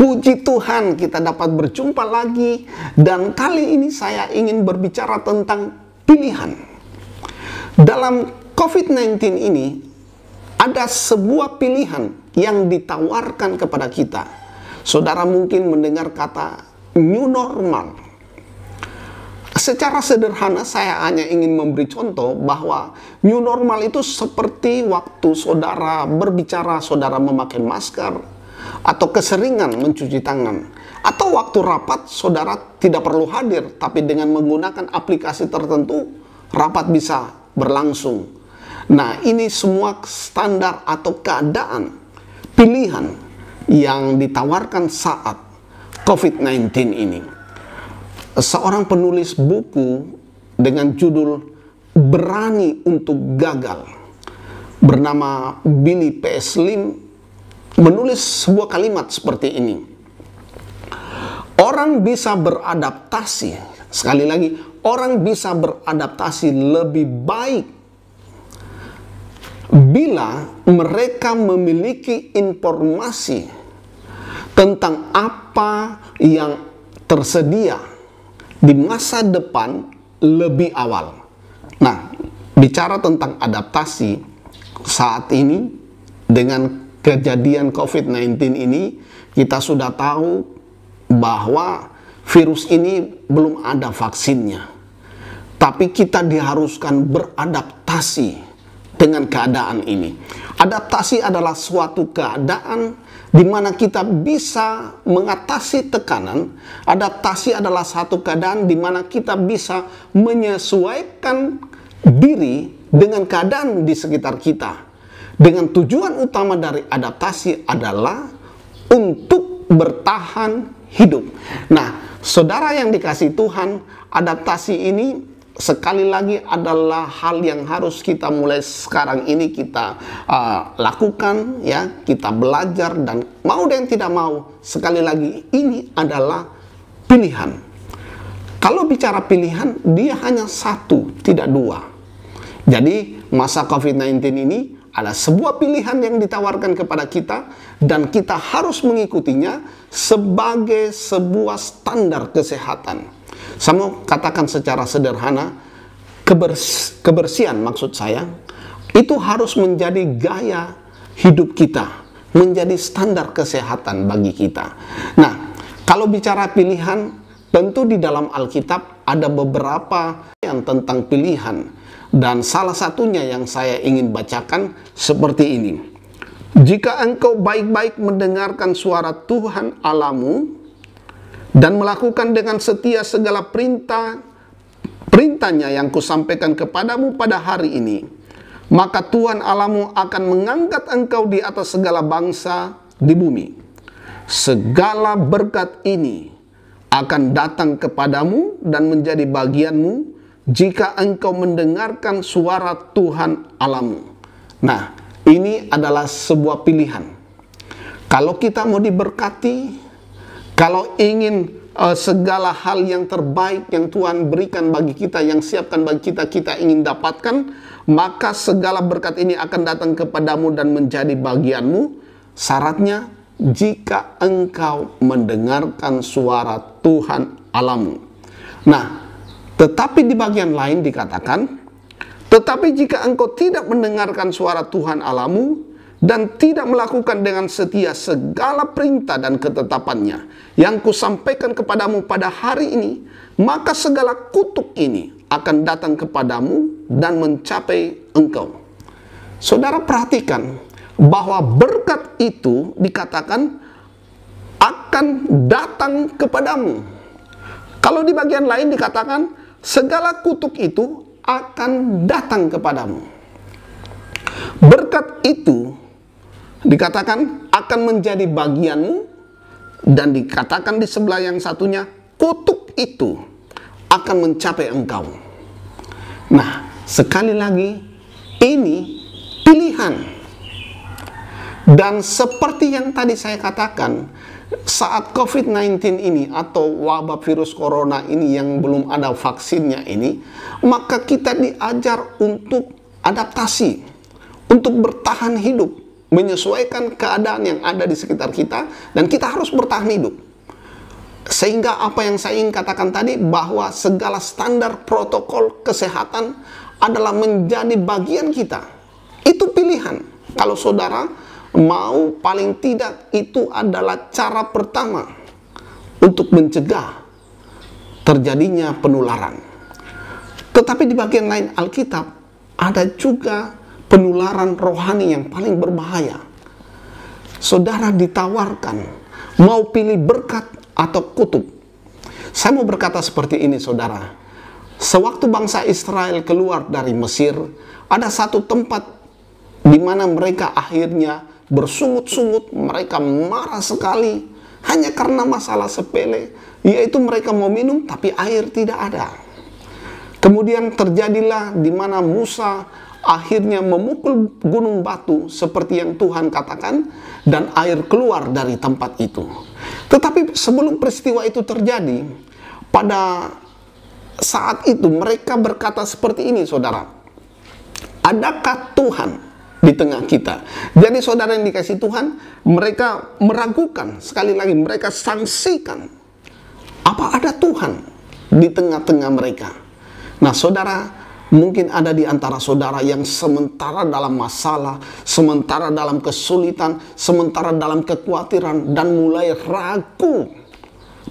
Puji Tuhan, kita dapat berjumpa lagi, dan kali ini saya ingin berbicara tentang pilihan. Dalam COVID-19 ini, ada sebuah pilihan yang ditawarkan kepada kita. Saudara mungkin mendengar kata new normal. Secara sederhana saya hanya ingin memberi contoh bahwa new normal itu seperti waktu saudara berbicara, saudara memakai masker, atau keseringan mencuci tangan, atau waktu rapat saudara tidak perlu hadir, tapi dengan menggunakan aplikasi tertentu rapat bisa berlangsung. Nah, ini semua standar atau keadaan pilihan yang ditawarkan saat COVID-19 ini. Seorang penulis buku dengan judul Berani untuk Gagal bernama Billy P.S. Lim menulis sebuah kalimat seperti ini. Orang bisa beradaptasi, sekali lagi, orang bisa beradaptasi lebih baik bila mereka memiliki informasi tentang apa yang tersedia di masa depan lebih awal. Nah, bicara tentang adaptasi saat ini dengan kejadian COVID-19 ini, kita sudah tahu bahwa virus ini belum ada vaksinnya. Tapi kita diharuskan beradaptasi dengan keadaan ini. Adaptasi adalah suatu keadaan di mana kita bisa mengatasi tekanan. Adaptasi adalah satu keadaan di mana kita bisa menyesuaikan diri dengan keadaan di sekitar kita. Dengan tujuan utama dari adaptasi adalah untuk bertahan hidup. Nah, saudara yang dikasihi Tuhan, adaptasi ini sekali lagi adalah hal yang harus kita mulai sekarang ini kita lakukan, ya, kita belajar, dan mau dan tidak mau, sekali lagi ini adalah pilihan. Kalau bicara pilihan, dia hanya satu, tidak dua. Jadi masa COVID-19 ini ada sebuah pilihan yang ditawarkan kepada kita, dan kita harus mengikutinya sebagai sebuah standar kesehatan. Saya mau katakan secara sederhana, kebersihan maksud saya, itu harus menjadi gaya hidup kita, menjadi standar kesehatan bagi kita. Nah, kalau bicara pilihan, tentu di dalam Alkitab ada beberapa yang tentang pilihan. Dan salah satunya yang saya ingin bacakan seperti ini. Jika engkau baik-baik mendengarkan suara Tuhan Allahmu dan melakukan dengan setia segala perintahnya yang kusampaikan kepadamu pada hari ini, maka Tuhan Allahmu akan mengangkat engkau di atas segala bangsa di bumi. Segala berkat ini akan datang kepadamu dan menjadi bagianmu jika engkau mendengarkan suara Tuhan Allahmu. Nah, ini adalah sebuah pilihan. Kalau kita mau diberkati, kalau ingin segala hal yang terbaik yang Tuhan berikan bagi kita, yang siapkan bagi kita, kita ingin dapatkan, maka segala berkat ini akan datang kepadamu dan menjadi bagianmu. Syaratnya, jika engkau mendengarkan suara Tuhan Allahmu. Nah, tetapi di bagian lain dikatakan, tetapi jika engkau tidak mendengarkan suara Tuhan Allahmu dan tidak melakukan dengan setia segala perintah dan ketetapannya yang kusampaikan kepadamu pada hari ini, maka segala kutuk ini akan datang kepadamu dan mencapai engkau. Saudara perhatikan bahwa berkat itu dikatakan akan datang kepadamu. Kalau di bagian lain dikatakan segala kutuk itu akan datang kepadamu. Berkat itu dikatakan akan menjadi bagianmu, dan dikatakan di sebelah yang satunya, kutuk itu akan mencapai engkau. Nah, sekali lagi, ini pilihan. Dan seperti yang tadi saya katakan, saat COVID-19 ini atau wabah virus corona ini yang belum ada vaksinnya ini, maka kita diajar untuk adaptasi, untuk bertahan hidup. menyesuaikan keadaan yang ada di sekitar kita, dan kita harus bertahan hidup. Sehingga apa yang saya ingin katakan tadi, bahwa segala standar protokol kesehatan adalah menjadi bagian kita. Itu pilihan. Kalau saudara mau, paling tidak itu adalah cara pertama untuk mencegah terjadinya penularan. Tetapi di bagian lain Alkitab ada juga penularan rohani yang paling berbahaya. Saudara ditawarkan mau pilih berkat atau kutuk. Saya mau berkata seperti ini, saudara. Sewaktu bangsa Israel keluar dari Mesir, ada satu tempat di mana mereka akhirnya bersungut-sungut, mereka marah sekali hanya karena masalah sepele, yaitu mereka mau minum tapi air tidak ada. Kemudian terjadilah di mana Musa akhirnya memukul gunung batu seperti yang Tuhan katakan, dan air keluar dari tempat itu. Tetapi sebelum peristiwa itu terjadi, pada saat itu mereka berkata seperti ini, saudara. Adakah Tuhan di tengah kita? Jadi saudara yang dikasih Tuhan, mereka meragukan, sekali lagi mereka sangsikan, apa ada Tuhan di tengah-tengah mereka? Nah saudara, mungkin ada di antara saudara yang sementara dalam masalah, sementara dalam kesulitan, sementara dalam kekhawatiran, dan mulai ragu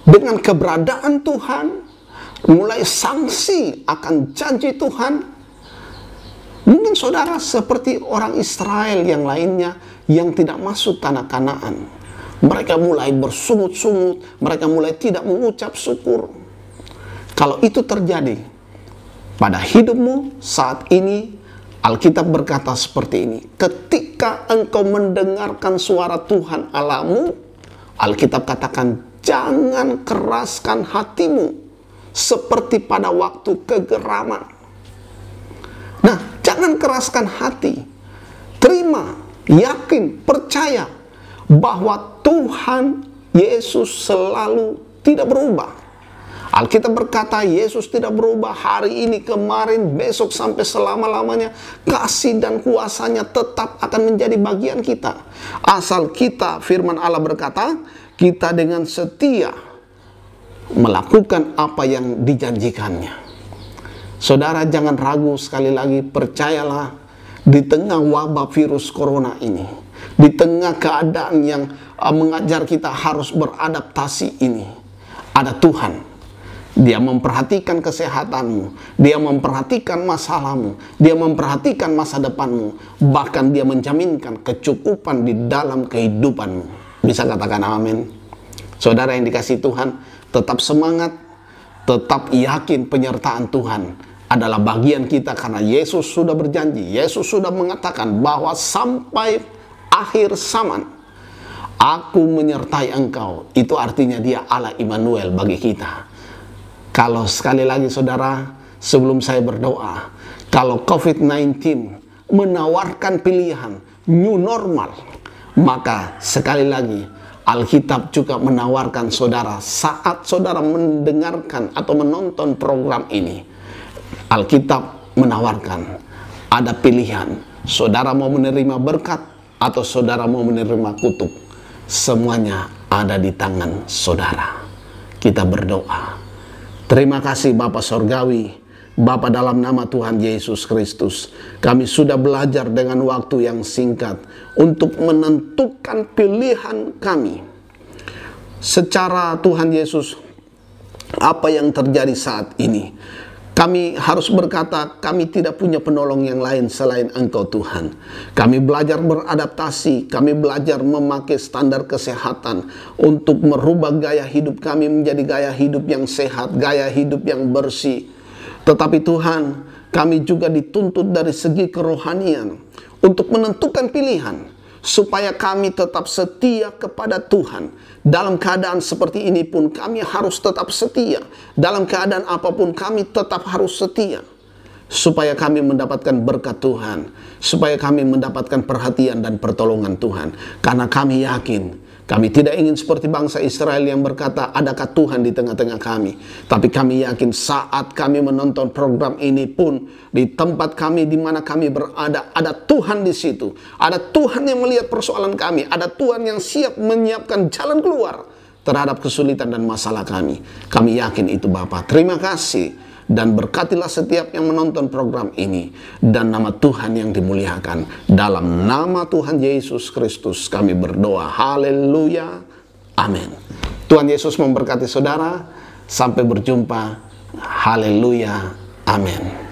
dengan keberadaan Tuhan, mulai sangsi akan janji Tuhan. Mungkin saudara seperti orang Israel yang lainnya yang tidak masuk tanah Kanaan. Mereka mulai bersungut-sungut, mereka mulai tidak mengucap syukur. Kalau itu terjadi pada hidupmu saat ini, Alkitab berkata seperti ini. Ketika engkau mendengarkan suara Tuhan Allahmu, Alkitab katakan, jangan keraskan hatimu seperti pada waktu kegeraman. Nah, jangan keraskan hati. Terima, yakin, percaya bahwa Tuhan Yesus selalu tidak berubah. Alkitab berkata Yesus tidak berubah hari ini, kemarin, besok, sampai selama-lamanya. Kasih dan kuasanya tetap akan menjadi bagian kita. Asal kita, firman Allah berkata, kita dengan setia melakukan apa yang dijanjikannya. Saudara jangan ragu, sekali lagi percayalah, di tengah wabah virus corona ini, di tengah keadaan yang mengajar kita harus beradaptasi ini, ada Tuhan. Dia memperhatikan kesehatanmu, dia memperhatikan masalahmu, dia memperhatikan masa depanmu, bahkan dia menjaminkan kecukupan di dalam kehidupanmu. Bisa katakan amin? Saudara yang dikasih Tuhan, tetap semangat, tetap yakin penyertaan Tuhan adalah bagian kita, karena Yesus sudah berjanji, Yesus sudah mengatakan bahwa sampai akhir zaman aku menyertai engkau. Itu artinya dia Allah Immanuel bagi kita. Kalau sekali lagi saudara, sebelum saya berdoa, kalau COVID-19 menawarkan pilihan new normal, maka sekali lagi Alkitab juga menawarkan saudara, saat saudara mendengarkan atau menonton program ini, Alkitab menawarkan ada pilihan. Saudara mau menerima berkat atau saudara mau menerima kutuk, semuanya ada di tangan saudara. Kita berdoa. Terima kasih Bapa Sorgawi, Bapa dalam nama Tuhan Yesus Kristus. Kami sudah belajar dengan waktu yang singkat untuk menentukan pilihan kami. Secara Tuhan Yesus, apa yang terjadi saat ini, kami harus berkata, kami tidak punya penolong yang lain selain Engkau Tuhan. Kami belajar beradaptasi, kami belajar memakai standar kesehatan untuk merubah gaya hidup kami menjadi gaya hidup yang sehat, gaya hidup yang bersih. Tetapi Tuhan, kami juga dituntut dari segi kerohanian untuk menentukan pilihan, supaya kami tetap setia kepada Tuhan. Dalam keadaan seperti ini pun kami harus tetap setia. Dalam keadaan apapun kami tetap harus setia, supaya kami mendapatkan berkat Tuhan, supaya kami mendapatkan perhatian dan pertolongan Tuhan. Karena kami yakin Kami tidak ingin seperti bangsa Israel yang berkata, adakah Tuhan di tengah-tengah kami? Tapi kami yakin saat kami menonton program ini pun, di tempat kami di mana kami berada, ada Tuhan di situ. Ada Tuhan yang melihat persoalan kami. Ada Tuhan yang siap menyiapkan jalan keluar terhadap kesulitan dan masalah kami. Kami yakin itu Bapa. Terima kasih. Dan berkatilah setiap yang menonton program ini. Dan nama Tuhan yang dimuliakan. Dalam nama Tuhan Yesus Kristus kami berdoa. Haleluya. Amin. Tuhan Yesus memberkati saudara. Sampai berjumpa. Haleluya. Amin.